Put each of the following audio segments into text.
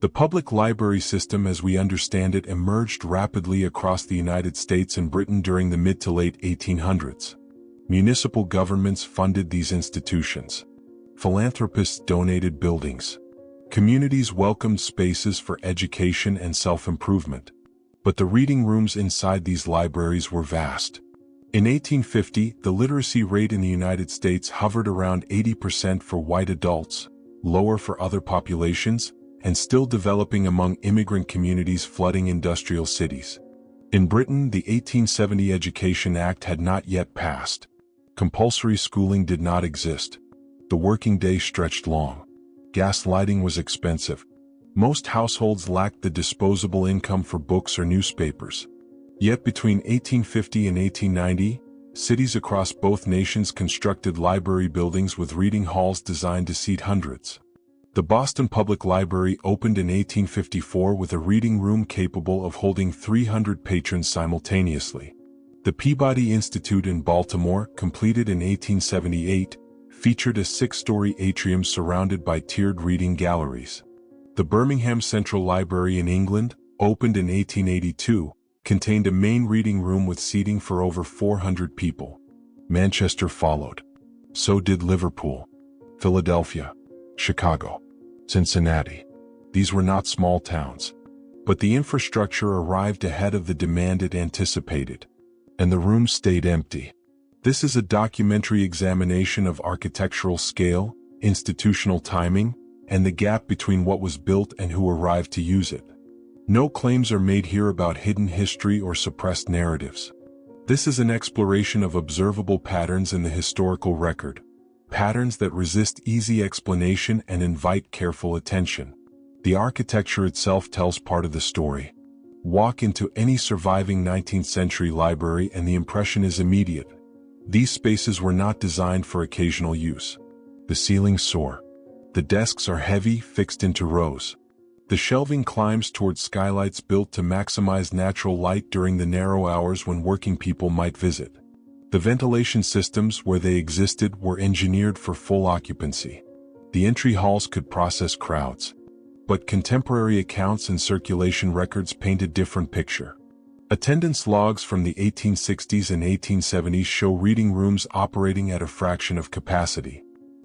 The public library system as we understand it emerged rapidly across the United States and Britain during the mid to late 1800s. Municipal governments funded these institutions. Philanthropists donated buildings. Communities welcomed spaces for education and self-improvement. But the reading rooms inside these libraries were vast. In 1850, the literacy rate in the United States hovered around 80% for white adults, lower for other populations, and still developing among immigrant communities flooding industrial cities. In Britain, the 1870 Education Act had not yet passed. Compulsory schooling did not exist. The working day stretched long. Gas lighting was expensive. Most households lacked the disposable income for books or newspapers. Yet between 1850 and 1890, cities across both nations constructed library buildings with reading halls designed to seat hundreds. The Boston Public Library opened in 1854 with a reading room capable of holding 300 patrons simultaneously. The Peabody Institute in Baltimore, completed in 1878, featured a 6-story atrium surrounded by tiered reading galleries. The Birmingham Central Library in England, opened in 1882, contained a main reading room with seating for over 400 people. Manchester followed. So did Liverpool, Philadelphia, Chicago, Cincinnati. These were not small towns. But the infrastructure arrived ahead of the demand it anticipated. And the rooms stayed empty. This is a documentary examination of architectural scale, institutional timing, and the gap between what was built and who arrived to use it. No claims are made here about hidden history or suppressed narratives. This is an exploration of observable patterns in the historical record. Patterns that resist easy explanation and invite careful attention. The architecture itself tells part of the story. Walk into any surviving 19th century library and the impression is immediate. These spaces were not designed for occasional use. The ceilings soar. The desks are heavy, fixed into rows. The shelving climbs toward skylights built to maximize natural light during the narrow hours when working people might visit. The ventilation systems, where they existed, were engineered for full occupancy. The entry halls could process crowds. But contemporary accounts and circulation records paint a different picture. Attendance logs from the 1860s and 1870s show reading rooms operating at a fraction of capacity.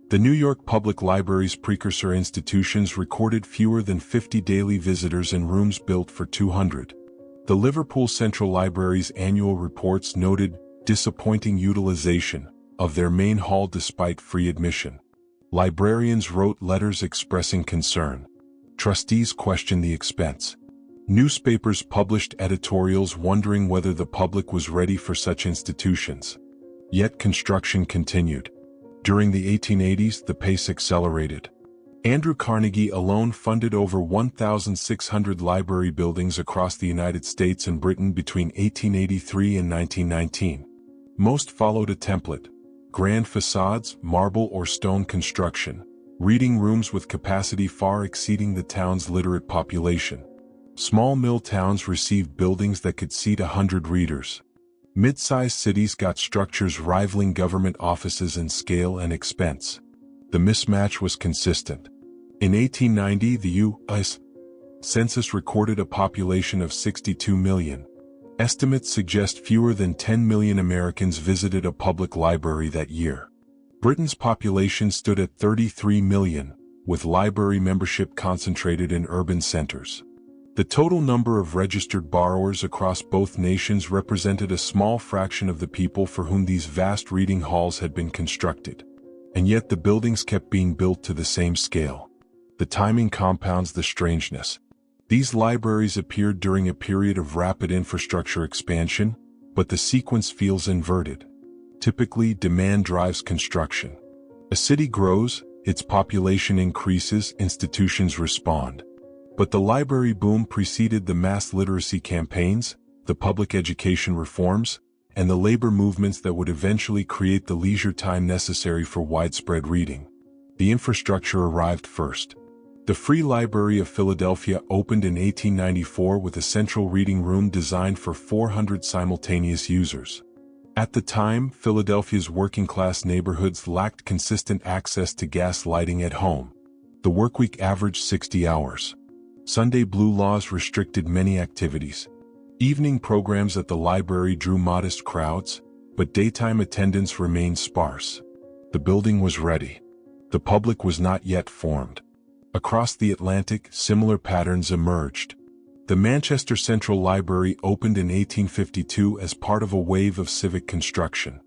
The New York Public Library's precursor institutions recorded fewer than 50 daily visitors in rooms built for 200. The Liverpool Central Library's annual reports noted disappointing utilization of their main hall despite free admission. Librarians wrote letters expressing concern. Trustees questioned the expense. Newspapers published editorials wondering whether the public was ready for such institutions. Yet construction continued. During the 1880s, the pace accelerated. Andrew Carnegie alone funded over 1,600 library buildings across the United States and Britain between 1883 and 1919. Most followed a template: grand facades, marble or stone construction, reading rooms with capacity far exceeding the town's literate population. Small mill towns received buildings that could seat 100 readers. Mid-sized cities got structures rivaling government offices in scale and expense. The mismatch was consistent. In 1890, the U.S. Census recorded a population of 62 million. Estimates suggest fewer than 10 million Americans visited a public library that year. Britain's population stood at 33 million, with library membership concentrated in urban centers. The total number of registered borrowers across both nations represented a small fraction of the people for whom these vast reading halls had been constructed. And yet the buildings kept being built to the same scale. The timing compounds the strangeness. These libraries appeared during a period of rapid infrastructure expansion, but the sequence feels inverted. Typically, demand drives construction. A city grows, its population increases, institutions respond. But the library boom preceded the mass literacy campaigns, the public education reforms, and the labor movements that would eventually create the leisure time necessary for widespread reading. The infrastructure arrived first. The Free Library of Philadelphia opened in 1894 with a central reading room designed for 400 simultaneous users. At the time, Philadelphia's working-class neighborhoods lacked consistent access to gas lighting at home. The workweek averaged 60 hours. Sunday blue laws restricted many activities. Evening programs at the library drew modest crowds, but daytime attendance remained sparse. The building was ready. The public was not yet formed. Across the Atlantic, similar patterns emerged. The Manchester Central Library opened in 1852 as part of a wave of civic construction.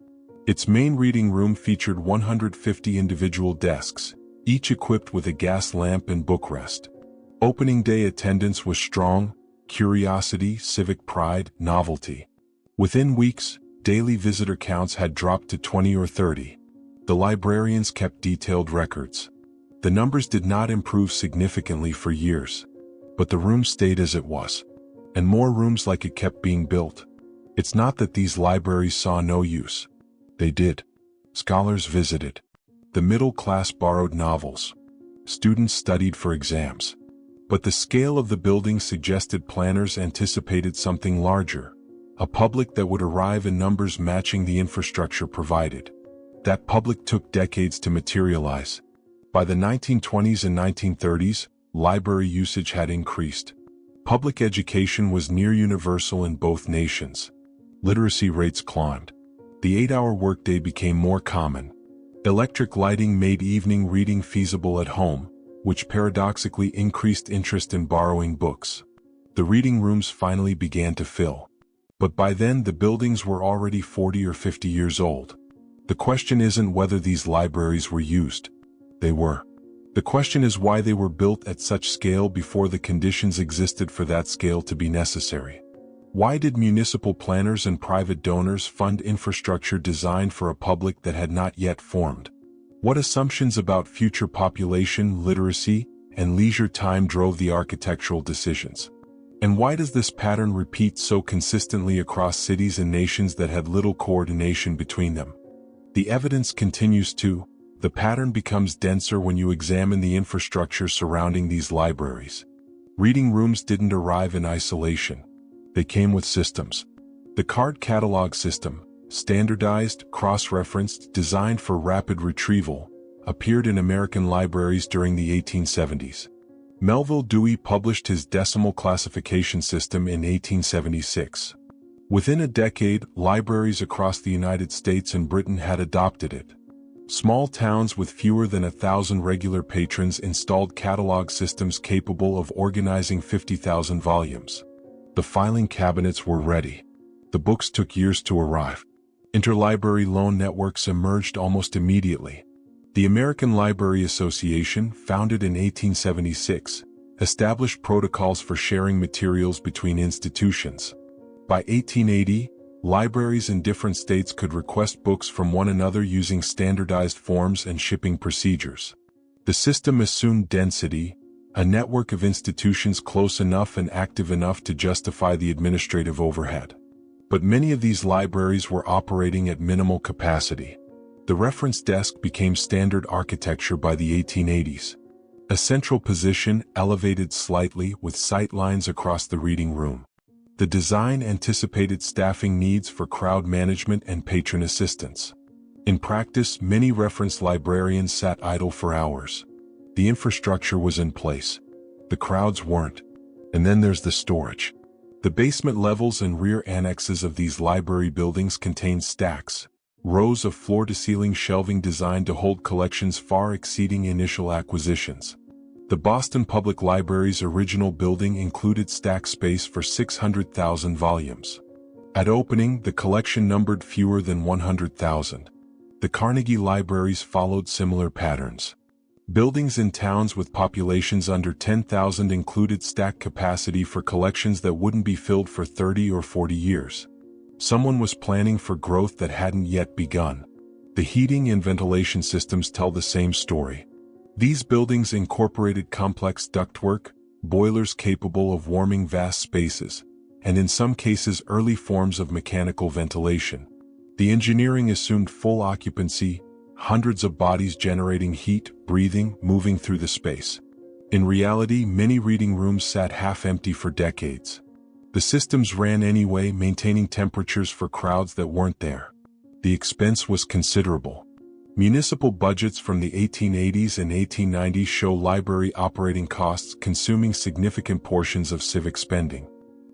Its main reading room featured 150 individual desks, each equipped with a gas lamp and bookrest. Opening day attendance was strong: curiosity, civic pride, novelty. Within weeks, daily visitor counts had dropped to 20 or 30. The librarians kept detailed records. The numbers did not improve significantly for years, but the room stayed as it was, and more rooms like it kept being built. It's not that these libraries saw no use. They did. Scholars visited. The middle class borrowed novels. Students studied for exams. But the scale of the building suggested planners anticipated something larger, a public that would arrive in numbers matching the infrastructure provided. That public took decades to materialize. By the 1920s and 1930s, library usage had increased. Public education was near universal in both nations. Literacy rates climbed. The 8-hour workday became more common. Electric lighting made evening reading feasible at home, which paradoxically increased interest in borrowing books. The reading rooms finally began to fill. But by then the buildings were already 40 or 50 years old. The question isn't whether these libraries were used. They were. The question is why they were built at such scale before the conditions existed for that scale to be necessary. Why did municipal planners and private donors fund infrastructure designed for a public that had not yet formed? What assumptions about future population, literacy, and leisure time drove the architectural decisions? And why does this pattern repeat so consistently across cities and nations that had little coordination between them? The evidence continues to. The pattern becomes denser when you examine the infrastructure surrounding these libraries. Reading rooms didn't arrive in isolation. They came with systems. The card catalog system, standardized, cross-referenced, designed for rapid retrieval, appeared in American libraries during the 1870s. Melville Dewey published his decimal classification system in 1876. Within a decade, libraries across the United States and Britain had adopted it. Small towns with fewer than 1,000 regular patrons installed catalog systems capable of organizing 50,000 volumes. The filing cabinets were ready. The books took years to arrive. Interlibrary loan networks emerged almost immediately. The American Library Association, founded in 1876, established protocols for sharing materials between institutions. By 1880, libraries in different states could request books from one another using standardized forms and shipping procedures. The system assumed density, a network of institutions close enough and active enough to justify the administrative overhead. But many of these libraries were operating at minimal capacity. The reference desk became standard architecture by the 1880s. A central position elevated slightly with sight lines across the reading room. The design anticipated staffing needs for crowd management and patron assistance. In practice, many reference librarians sat idle for hours. The infrastructure was in place. The crowds weren't. And then there's the storage. The basement levels and rear annexes of these library buildings contained stacks, rows of floor-to-ceiling shelving designed to hold collections far exceeding initial acquisitions. The Boston Public Library's original building included stack space for 600,000 volumes. At opening, the collection numbered fewer than 100,000. The Carnegie libraries followed similar patterns. Buildings in towns with populations under 10,000 included stack capacity for collections that wouldn't be filled for 30 or 40 years. Someone was planning for growth that hadn't yet begun. The heating and ventilation systems tell the same story. These buildings incorporated complex ductwork, boilers capable of warming vast spaces, and in some cases early forms of mechanical ventilation. The engineering assumed full occupancy, hundreds of bodies generating heat, breathing, moving through the space. In reality, many reading rooms sat half-empty for decades. The systems ran anyway, maintaining temperatures for crowds that weren't there. The expense was considerable. Municipal budgets from the 1880s and 1890s show library operating costs consuming significant portions of civic spending.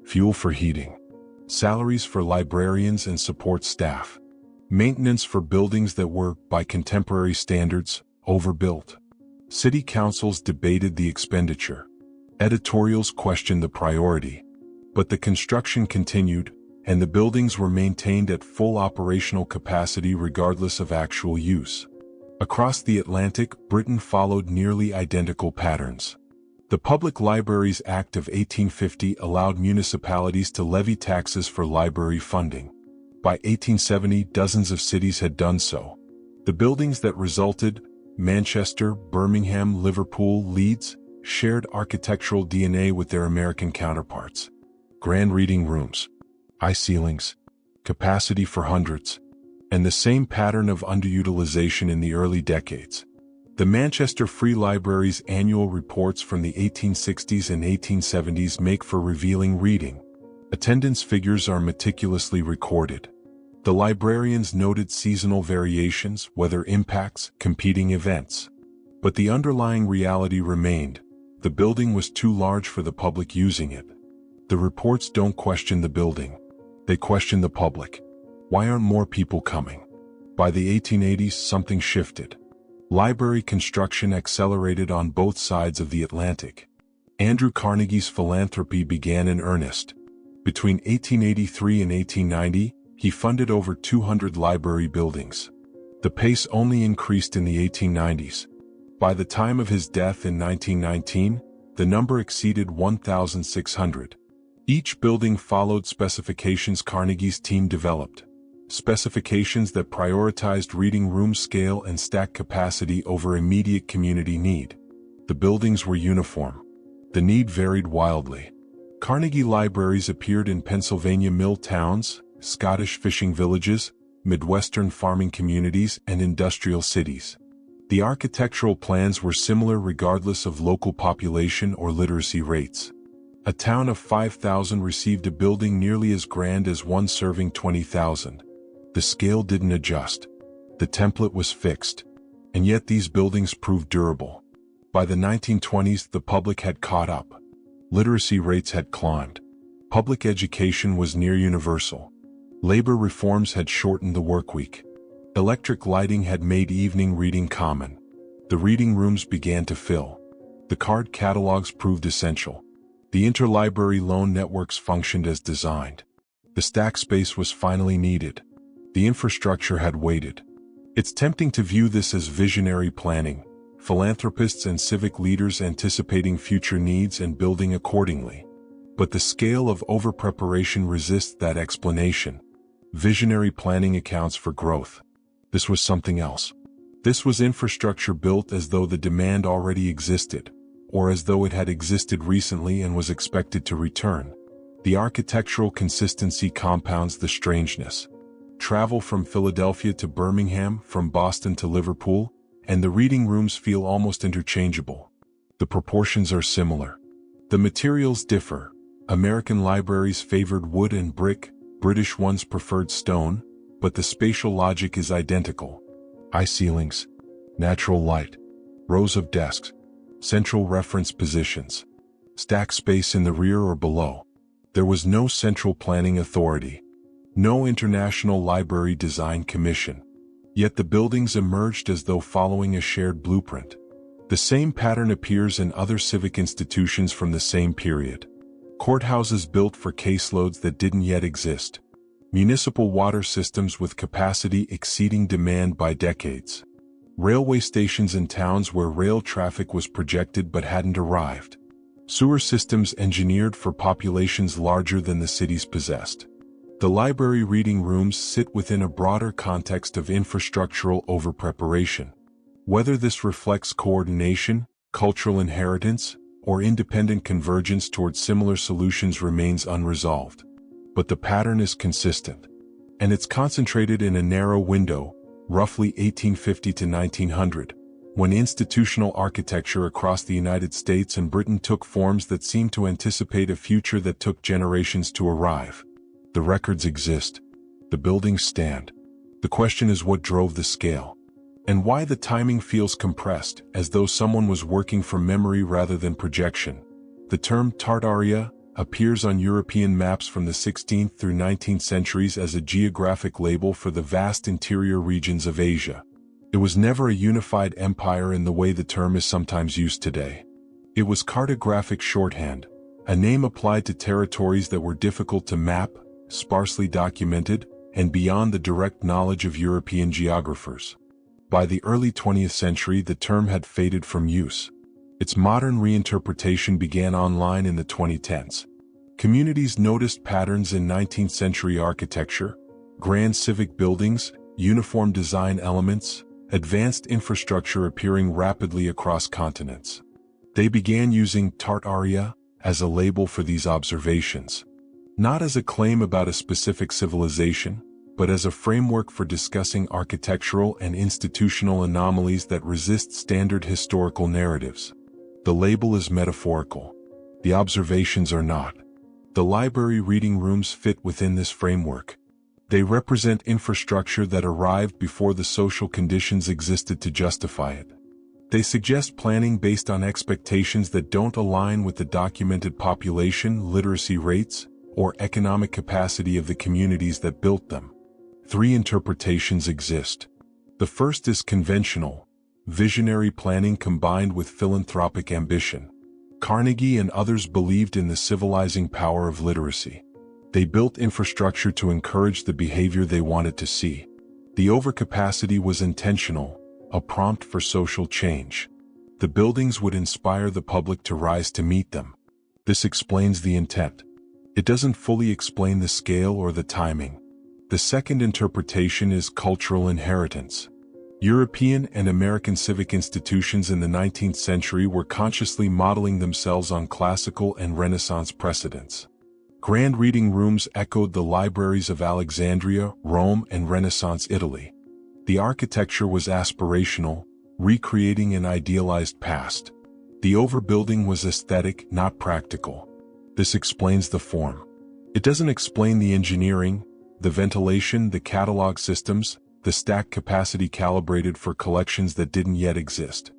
Fuel for heating. Salaries for librarians and support staff. Maintenance for buildings that were, by contemporary standards, overbuilt. City councils debated the expenditure. Editorials questioned the priority. But the construction continued, and the buildings were maintained at full operational capacity regardless of actual use. Across the Atlantic, Britain followed nearly identical patterns. The Public Libraries Act of 1850 allowed municipalities to levy taxes for library funding. By 1870, dozens of cities had done so. The buildings that resulted, Manchester, Birmingham, Liverpool, Leeds, shared architectural DNA with their American counterparts. Grand reading rooms, high ceilings, capacity for hundreds, and the same pattern of underutilization in the early decades. The Manchester Free Library's annual reports from the 1860s and 1870s make for revealing reading. Attendance figures are meticulously recorded. The librarians noted seasonal variations, weather impacts, competing events. But the underlying reality remained: the building was too large for the public using it. The reports don't question the building. They question the public. Why aren't more people coming? By the 1880s, something shifted. Library construction accelerated on both sides of the Atlantic. Andrew Carnegie's philanthropy began in earnest. Between 1883 and 1890, he funded over 200 library buildings. The pace only increased in the 1890s. By the time of his death in 1919, the number exceeded 1,600. Each building followed specifications Carnegie's team developed. Specifications that prioritized reading room scale and stack capacity over immediate community need. The buildings were uniform. The need varied wildly. Carnegie libraries appeared in Pennsylvania mill towns, Scottish fishing villages, Midwestern farming communities, and industrial cities. The architectural plans were similar regardless of local population or literacy rates. A town of 5,000 received a building nearly as grand as one serving 20,000. The scale didn't adjust. The template was fixed. And yet these buildings proved durable. By the 1920s, the public had caught up. Literacy rates had climbed. Public education was near universal. Labor reforms had shortened the workweek. Electric lighting had made evening reading common. The reading rooms began to fill. The card catalogs proved essential. The interlibrary loan networks functioned as designed. The stack space was finally needed. The infrastructure had waited. It's tempting to view this as visionary planning, philanthropists and civic leaders anticipating future needs and building accordingly. But the scale of overpreparation resists that explanation. Visionary planning accounts for growth. This was something else. This was infrastructure built as though the demand already existed, or as though it had existed recently and was expected to return. The architectural consistency compounds the strangeness. Travel from Philadelphia to Birmingham, from Boston to Liverpool, and the reading rooms feel almost interchangeable. The proportions are similar. The materials differ. American libraries favored wood and brick, British ones preferred stone, but the spatial logic is identical. High ceilings, natural light, rows of desks, central reference positions, stack space in the rear or below. There was no central planning authority, no international library design commission. Yet the buildings emerged as though following a shared blueprint. The same pattern appears in other civic institutions from the same period. Courthouses built for caseloads that didn't yet exist. Municipal water systems with capacity exceeding demand by decades. Railway stations in towns where rail traffic was projected but hadn't arrived. Sewer systems engineered for populations larger than the cities possessed. The library reading rooms sit within a broader context of infrastructural overpreparation. Whether this reflects coordination, cultural inheritance, or independent convergence towards similar solutions remains unresolved. But the pattern is consistent. And it's concentrated in a narrow window, roughly 1850 to 1900, when institutional architecture across the United States and Britain took forms that seemed to anticipate a future that took generations to arrive. The records exist. The buildings stand. The question is what drove the scale. and why the timing feels compressed, as though someone was working from memory rather than projection. The term Tartaria appears on European maps from the 16th through 19th centuries as a geographic label for the vast interior regions of Asia. It was never a unified empire in the way the term is sometimes used today. It was cartographic shorthand, a name applied to territories that were difficult to map, sparsely documented, and beyond the direct knowledge of European geographers. By the early 20th century, the term had faded from use. Its modern reinterpretation began online in the 2010s. Communities noticed patterns in 19th century architecture, grand civic buildings, uniform design elements, advanced infrastructure appearing rapidly across continents. They began using Tartaria as a label for these observations, not as a claim about a specific civilization, but as a framework for discussing architectural and institutional anomalies that resist standard historical narratives. The label is metaphorical. The observations are not. The library reading rooms fit within this framework. They represent infrastructure that arrived before the social conditions existed to justify it. They suggest planning based on expectations that don't align with the documented population, literacy rates, or economic capacity of the communities that built them. Three interpretations exist. The first is conventional, visionary planning combined with philanthropic ambition. Carnegie and others believed in the civilizing power of literacy. They built infrastructure to encourage the behavior they wanted to see. The overcapacity was intentional, a prompt for social change. The buildings would inspire the public to rise to meet them. This explains the intent. It doesn't fully explain the scale or the timing. The second interpretation is cultural inheritance. European and American civic institutions in the 19th century were consciously modeling themselves on classical and Renaissance precedents. Grand reading rooms echoed the libraries of Alexandria, Rome, and Renaissance Italy. The architecture was aspirational, recreating an idealized past. The overbuilding was aesthetic, not practical. This explains the form. It doesn't explain the engineering, the ventilation, the catalog systems, the stack capacity calibrated for collections that didn't yet exist.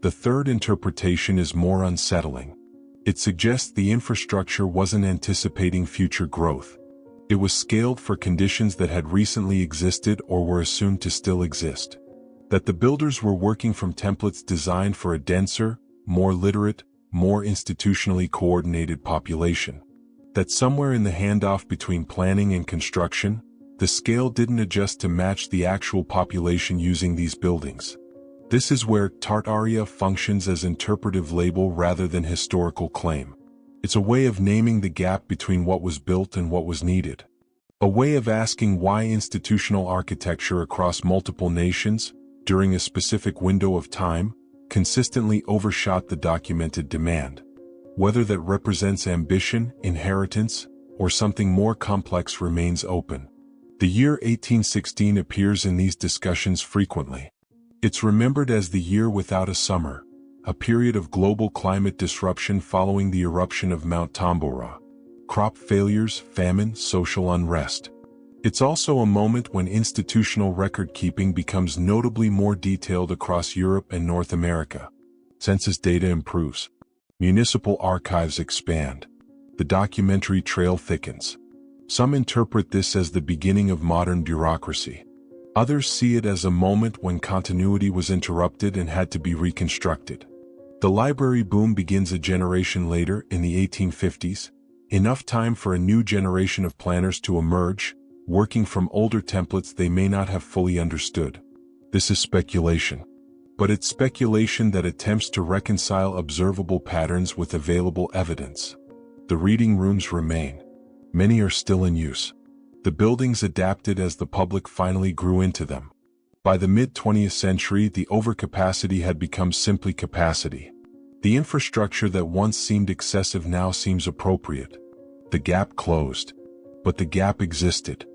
The third interpretation is more unsettling. It suggests the infrastructure wasn't anticipating future growth. It was scaled for conditions that had recently existed or were assumed to still exist. That the builders were working from templates designed for a denser, more literate, more institutionally coordinated population. That somewhere in the handoff between planning and construction, the scale didn't adjust to match the actual population using these buildings. This is where Tartaria functions as interpretive label rather than historical claim. It's a way of naming the gap between what was built and what was needed. A way of asking why institutional architecture across multiple nations, during a specific window of time, consistently overshot the documented demand. Whether that represents ambition, inheritance, or something more complex remains open. The year 1816 appears in these discussions frequently. It's remembered as the year without a summer, a period of global climate disruption following the eruption of Mount Tambora. Crop failures, famine, social unrest. It's also a moment when institutional record-keeping becomes notably more detailed across Europe and North America. Census data improves. Municipal archives expand. The documentary trail thickens. Some interpret this as the beginning of modern bureaucracy. Others see it as a moment when continuity was interrupted and had to be reconstructed. The library boom begins a generation later, in the 1850s, enough time for a new generation of planners to emerge, working from older templates they may not have fully understood. This is speculation. But it's speculation that attempts to reconcile observable patterns with available evidence. The reading rooms remain. Many are still in use. The buildings adapted as the public finally grew into them. By the mid-20th century, the overcapacity had become simply capacity. The infrastructure that once seemed excessive now seems appropriate. The gap closed. But the gap existed.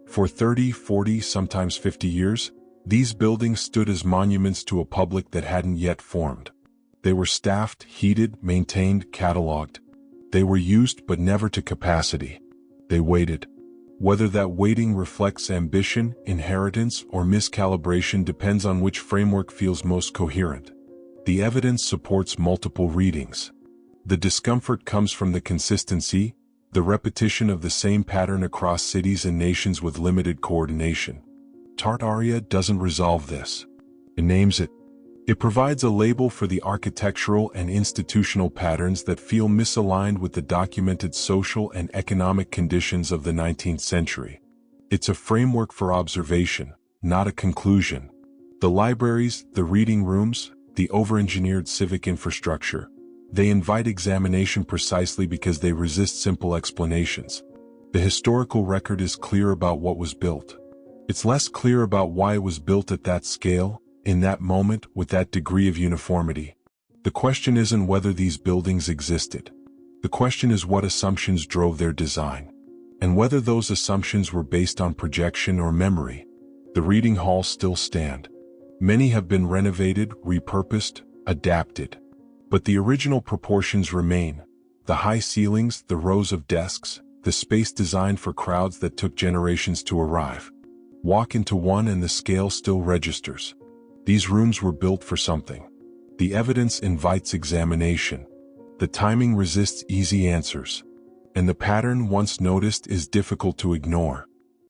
For 30, 40, sometimes 50 years, these buildings stood as monuments to a public that hadn't yet formed. They were staffed, heated, maintained, cataloged. They were used but never to capacity. They waited. Whether that weighting reflects ambition, inheritance, or miscalibration depends on which framework feels most coherent. The evidence supports multiple readings. The discomfort comes from the consistency, the repetition of the same pattern across cities and nations with limited coordination. Tartaria doesn't resolve this. It names it. It provides a label for the architectural and institutional patterns that feel misaligned with the documented social and economic conditions of the 19th century. It's a framework for observation, not a conclusion. The libraries, the reading rooms, the over-engineered civic infrastructure, they invite examination precisely because they resist simple explanations. The historical record is clear about what was built. It's less clear about why it was built at that scale, in that moment, with that degree of uniformity. The question isn't whether these buildings existed. The question is what assumptions drove their design, and whether those assumptions were based on projection or memory. The reading halls still stand. Many have been renovated, repurposed, adapted. But the original proportions remain. The high ceilings, the rows of desks, the space designed for crowds that took generations to arrive. Walk into one and the scale still registers. These rooms were built for something. The evidence invites examination. The timing resists easy answers. And the pattern, once noticed, is difficult to ignore.